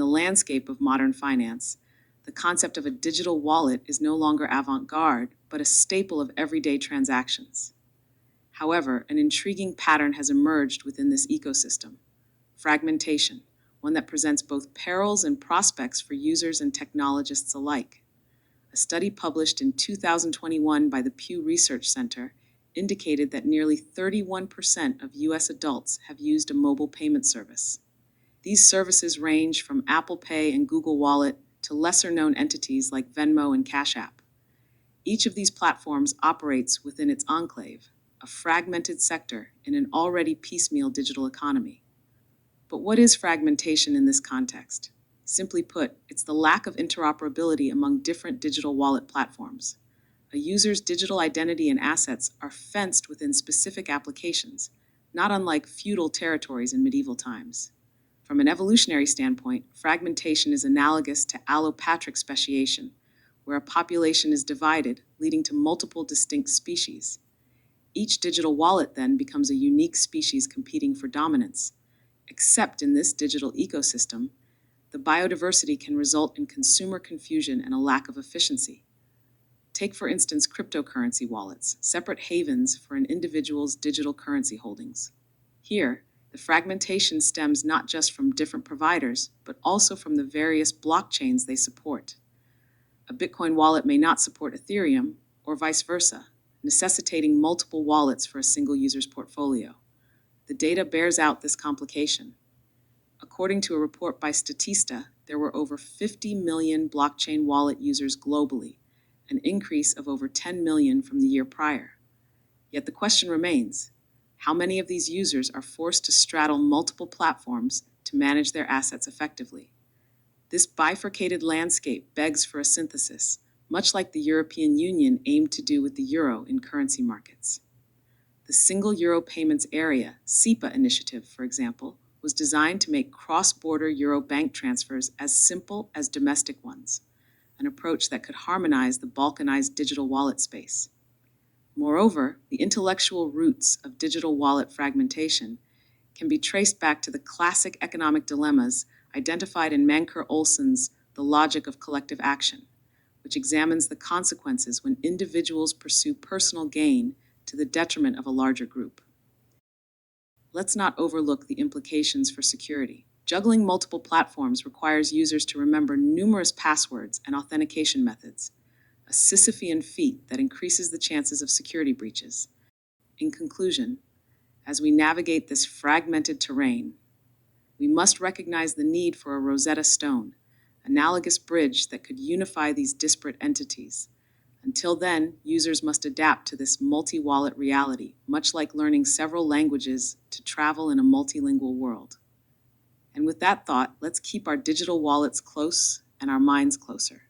the landscape of modern finance, the concept of a digital wallet is no longer avant-garde, but a staple of everyday transactions. However, an intriguing pattern has emerged within this ecosystem: fragmentation, one that presents both perils and prospects for users and technologists alike. A study published in 2021 by the Pew Research Center indicated that nearly 31% of U.S. adults have used a mobile payment service. These services range from Apple Pay and Google Wallet to lesser-known entities like Venmo and Cash App. Each of these platforms operates within its enclave, a fragmented sector in an already piecemeal digital economy. But what is fragmentation in this context? Simply put, it's the lack of interoperability among different digital wallet platforms. A user's digital identity and assets are fenced within specific applications, not unlike feudal territories in medieval times. From an evolutionary standpoint, fragmentation is analogous to allopatric speciation, where a population is divided, leading to multiple distinct species. Each digital wallet then becomes a unique species competing for dominance. Except in this digital ecosystem, the biodiversity can result in consumer confusion and a lack of efficiency. Take, for instance, cryptocurrency wallets, separate havens for an individual's digital currency holdings. Here, the fragmentation stems not just from different providers, but also from the various blockchains they support. A Bitcoin wallet may not support Ethereum, or vice versa, necessitating multiple wallets for a single user's portfolio. The data bears out this complication. According to a report by Statista, there were over 50 million blockchain wallet users globally, an increase of over 10 million from the year prior. Yet the question remains: how many of these users are forced to straddle multiple platforms to manage their assets effectively? This bifurcated landscape begs for a synthesis, much like the European Union aimed to do with the euro in currency markets. The Single Euro Payments Area, SEPA initiative, for example, was designed to make cross-border euro bank transfers as simple as domestic ones, an approach that could harmonize the balkanized digital wallet space. Moreover, the intellectual roots of digital wallet fragmentation can be traced back to the classic economic dilemmas identified in Mancur Olson's The Logic of Collective Action, which examines the consequences when individuals pursue personal gain to the detriment of a larger group. Let's not overlook the implications for security. Juggling multiple platforms requires users to remember numerous passwords and authentication methods, a Sisyphean feat that increases the chances of security breaches. In conclusion, as we navigate this fragmented terrain, we must recognize the need for a Rosetta Stone, analogous bridge that could unify these disparate entities. Until then, users must adapt to this multi-wallet reality, much like learning several languages to travel in a multilingual world. And with that thought, let's keep our digital wallets close and our minds closer.